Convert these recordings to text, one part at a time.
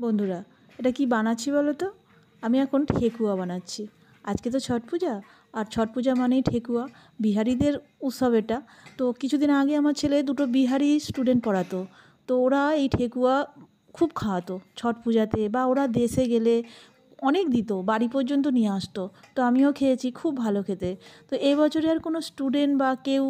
বন্ধুরা, এটা কি বানাচ্ছি বলো তো? আমি এখন ঠেকুয়া বানাচ্ছি। আজকে তো ছট পূজা, আর ছট পূজা মানেই ঠেকুয়া, বিহারিদের উৎসব এটা। তো কিছুদিন আগে আমার ছেলে দুটো বিহারি স্টুডেন্ট পড়াতো, তো ওরা এই ঠেকুয়া খুব খাওয়াতো ছট পূজাতে, বা ওরা দেশে গেলে অনেক দিত, বাড়ি পর্যন্ত নিয়ে আসতো। তো আমিও খেয়েছি, খুব ভালো খেতে। তো এবছরে আর কোনো স্টুডেন্ট বা কেউ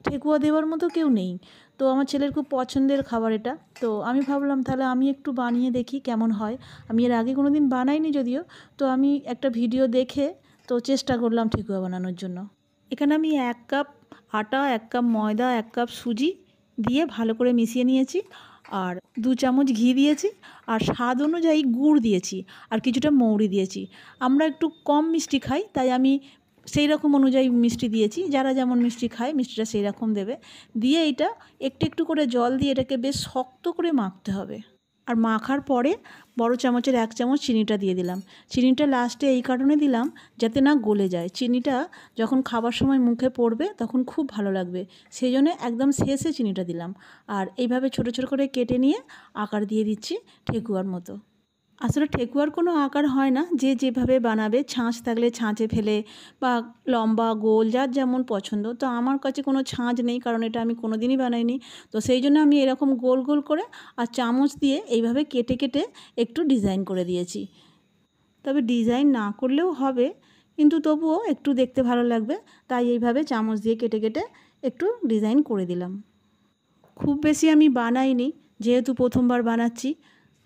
ঠেকুয়া দেওয়ার মতো কেউ নেই। তো আমার ছেলের খুব পছন্দের খাবার এটা। তো আমি ভাবলাম তাহলে আমি একটু বানিয়ে দেখি কেমন হয়। আমি এর আগে কোনো দিন বানাইনি যদিও। তো আমি একটা ভিডিও দেখে তো চেষ্টা করলাম ঠেকুয়া বানানোর জন্য। এখানে আমি 1 কাপ আটা, 1 কাপ ময়দা, 1 কাপ সুজি দিয়ে ভালো করে মিশিয়ে নিয়েছি। আর 2 চামচ ঘি দিয়েছি, আর স্বাদ অনুযায়ী গুড় দিয়েছি, আর কিছুটা মৌরি দিয়েছি। আমরা একটু কম মিষ্টি খাই, তাই আমি সেই রকম অনুযায়ী মিষ্টি দিয়েছি। যারা যেমন মিষ্টি খায় মিষ্টিটা সেই রকম দেবে। দিয়ে এটা একটু একটু করে জল দিয়ে এটাকে বেশ শক্ত করে মাখতে হবে। আর মাখার পরে বড় চামচের 1 চামচ চিনিটা দিয়ে দিলাম। চিনিটা লাস্টে এই কারণে দিলাম যাতে না গলে যায়। চিনিটা যখন খাবার সময় মুখে পড়বে তখন খুব ভালো লাগবে, সেই জন্য একদম শেষে চিনিটা দিলাম। আর এইভাবে ছোটো ছোটো করে কেটে নিয়ে আকার দিয়ে দিচ্ছি ঠেকুয়ার মতো। আসলে ঠেকুয়ার কোনো আকার হয় না, যে যেভাবে বানাবে, ছাঁচ থাকলে ছাঁচে ফেলে, বা লম্বা গোল যার যেমন পছন্দ। তো আমার কাছে কোনো ছাঁচ নেই, কারণ এটা আমি কোনো দিনই বানাইনি। তো সেই জন্য আমি এরকম গোল গোল করে আর চামচ দিয়ে এইভাবে কেটে কেটে একটু ডিজাইন করে দিয়েছি। তবে ডিজাইন না করলেও হবে, কিন্তু তবুও একটু দেখতে ভালো লাগবে, তাই এইভাবে চামচ দিয়ে কেটে কেটে একটু ডিজাইন করে দিলাম। খুব বেশি আমি বানাইনি, যেহেতু প্রথমবার বানাচ্ছি।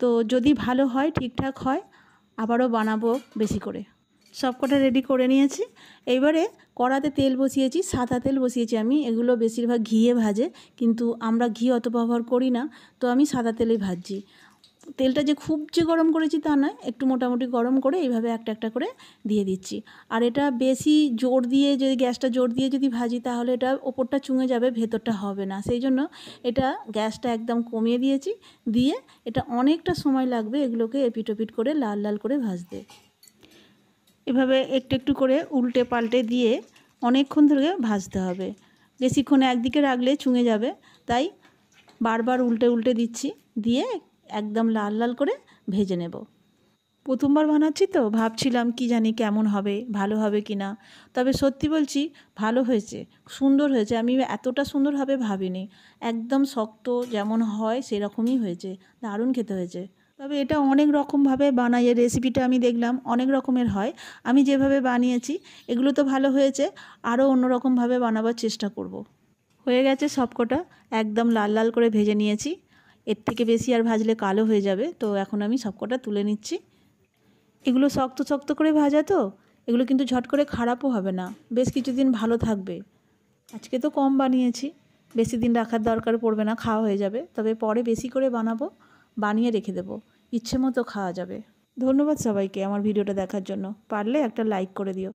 তো যদি ভালো হয়, ঠিকঠাক হয়, আবারও বানাবো বেশি করে। সব কটা রেডি করে নিয়েছি। এইবারে কড়াতে তেল বসিয়েছি, সাদা তেল বসিয়েছি আমি। এগুলো বেশিরভাগ ঘিয়ে ভাজে, কিন্তু আমরা ঘি অত ব্যবহার করি না, তো আমি সাদা তেলেই ভাজছি। তেলটা যে খুব যে গরম করেছি তা নয়, একটু মোটামুটি গরম করে এইভাবে একটা একটা করে দিয়ে দিচ্ছি। আর এটা বেশি জোর দিয়ে, যদি গ্যাসটা জোর দিয়ে যদি ভাজি, তাহলে এটা ওপরটা চুঙে যাবে, ভেতরটা হবে না। সেই জন্য এটা গ্যাসটা একদম কমিয়ে দিয়েছি। দিয়ে এটা অনেকটা সময় লাগবে এগুলোকে এপিট ওপিট করে লাল লাল করে ভাজতে। এভাবে একটু একটু করে উল্টে পাল্টে দিয়ে অনেকক্ষণ ধরে ভাজতে হবে। বেশিক্ষণ একদিকে রাখলে চুঙে যাবে, তাই বারবার উল্টে উল্টে দিচ্ছি। দিয়ে একদম লাল লাল করে ভেজে নেব। প্রথমবার বানাচ্ছি তো ভাবছিলাম কি জানি কেমন হবে, ভালো হবে কি না। তবে সত্যি বলছি, ভালো হয়েছে, সুন্দর হয়েছে। আমি এতটা সুন্দর হবে ভাবিনি। একদম শক্ত যেমন হয় সেরকমই হয়েছে, দারুণ খেতে হয়েছে। তবে এটা অনেক রকমভাবে বানাই, এর রেসিপিটা আমি দেখলাম অনেক রকমের হয়। আমি যেভাবে বানিয়েছি এগুলো তো ভালো হয়েছে, আরও অন্য রকমভাবে বানাবার চেষ্টা করব। হয়ে গেছে সবকটা, একদম লাল লাল করে ভেজে নিয়েছি। এর থেকে বেশি আর ভাজলে কালো হয়ে যাবে। তো এখন আমি সবকটা তুলে নিচ্ছি। এগুলো শক্ত শক্ত করে ভাজা তো, এগুলো কিন্তু ঝট করে খারাপও হবে না, বেশ কিছুদিন ভালো থাকবে। আজকে তো কম বানিয়েছি, বেশি দিন রাখার দরকার পড়বে না, খাওয়া হয়ে যাবে। তবে পরে বেশি করে বানাবো, বানিয়ে রেখে দেবো, ইচ্ছে মতো খাওয়া যাবে। ধন্যবাদ সবাইকে আমার ভিডিওটা দেখার জন্য। পারলে একটা লাইক করে দিও।